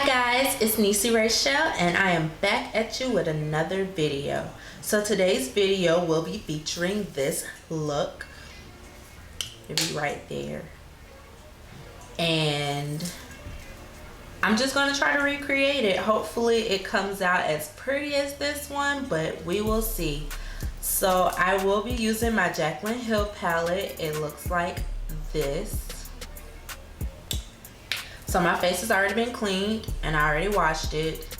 Hi guys, it's NEESYRAYCHELLE and I am back at you with another video. So today's video will be featuring this look. It'll be right there. And I'm just going to try to recreate it. Hopefully it comes out as pretty as this one, but we will see. So I will be using my Jaclyn Hill palette. It looks like this. So my face has already been cleaned and I already washed it.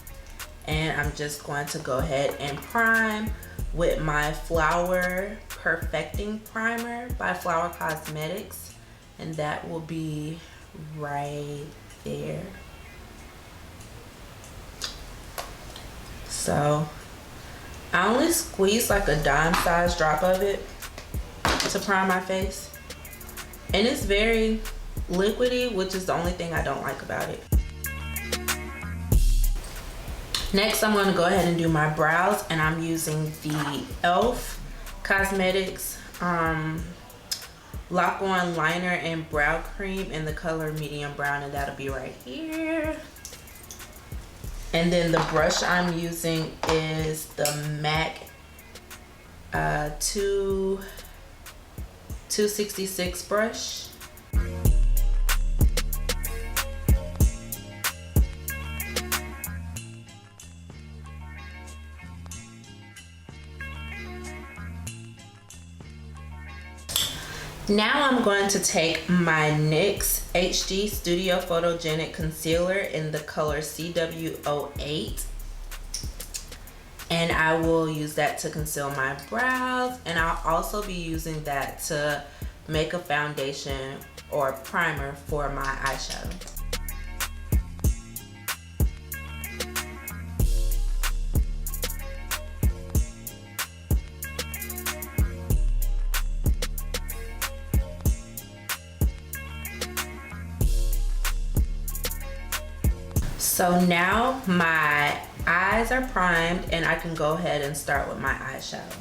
And I'm just going to go ahead and prime with my Flower Perfecting Primer by BHCosmetics. And that will be right there. So I only squeeze like a dime size drop of it to prime my face. And it's very liquidy, which is the only thing I don't like about it. Next, I'm going to go ahead and do my brows, and I'm using the e.l.f. Cosmetics Lock On Liner and Brow Cream in the color medium brown, and that'll be right here. And then the brush I'm using is the MAC 266 brush. Now I'm going to take my NYX HD Studio Photogenic Concealer in the color CW08. And I will use that to conceal my brows. And I'll also be using that to make a foundation or primer for my eyeshadow. So now my eyes are primed and I can go ahead and start with my eyeshadow.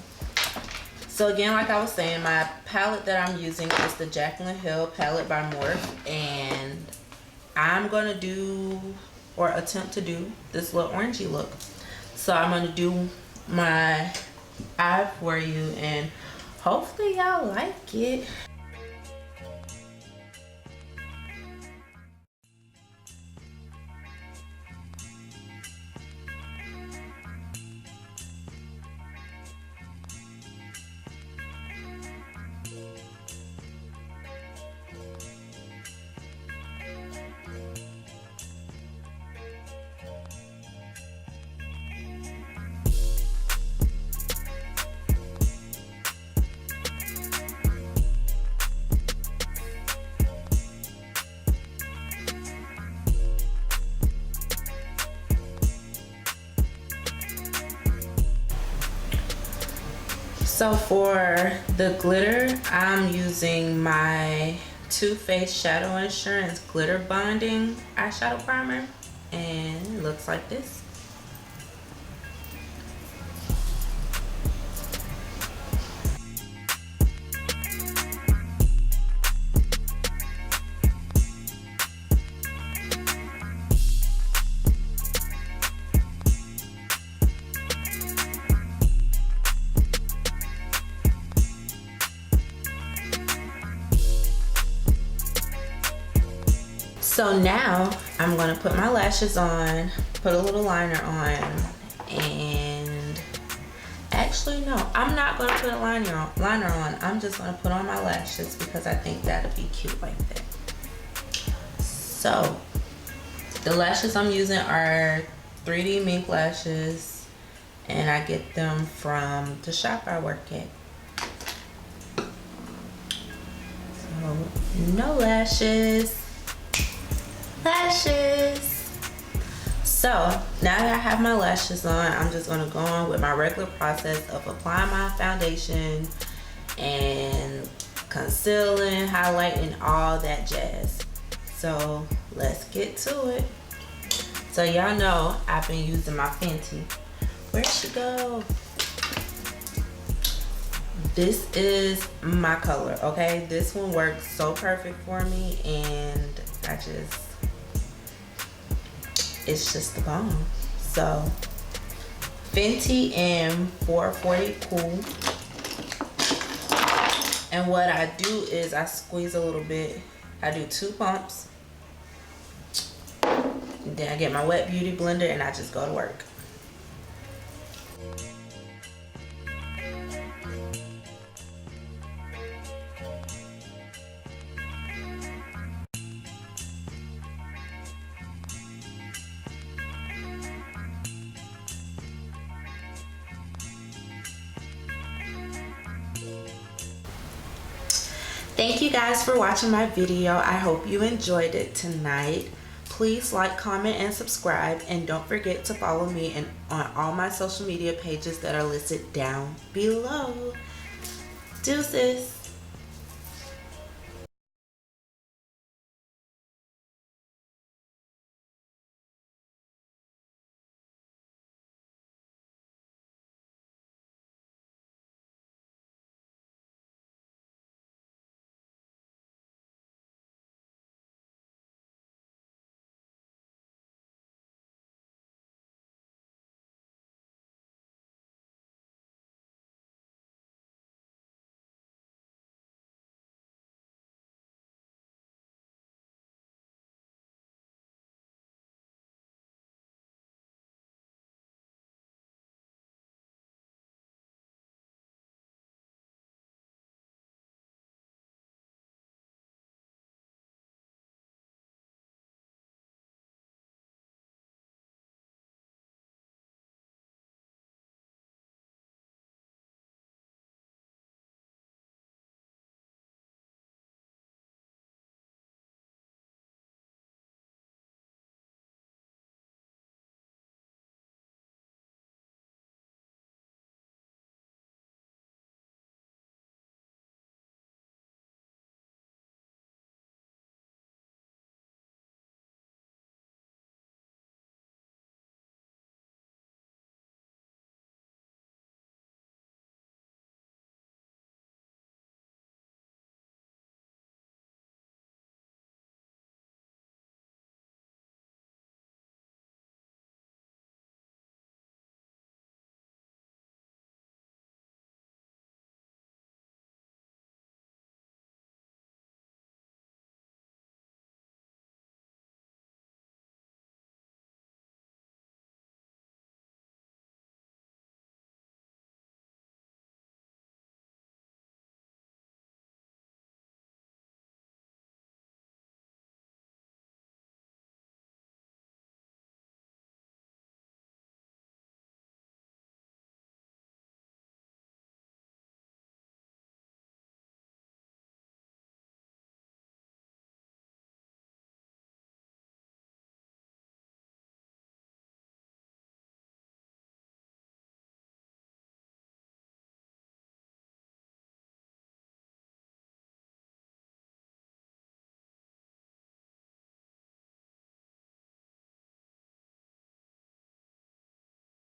So again, like I was saying, my palette that I'm using is the Jaclyn Hill palette by Morphe, and I'm gonna do or attempt to do this little orangey look. So I'm gonna do my eye for you and hopefully y'all like it. So for the glitter, I'm using my Too Faced Shadow Insurance Glitter Bonding Eyeshadow Primer, and it looks like this. So now I'm going to put my lashes on, put a little liner on, and actually no, I'm not going to put a liner on. I'm just going to put on my lashes because I think that'll be cute like that. So the lashes I'm using are 3D mink lashes, and I get them from the shop I work at. So no lashes. So now that I have my lashes on, I'm just going to go on with my regular process of applying my foundation and concealing, highlighting, all that jazz. So let's get to it. So y'all know I've been using my Fenty. Where'd she go? This is my color, okay? This one works so perfect for me, and I just it's just the bomb. So Fenty in 440 Cool. And what I do is I squeeze a little bit. I do 2 pumps. And then I get my wet beauty blender and I just go to work. Thank you guys for watching my video. I hope you enjoyed it tonight. Please like, comment, and subscribe. And don't forget to follow me on all my social media pages that are listed down below. Deuces.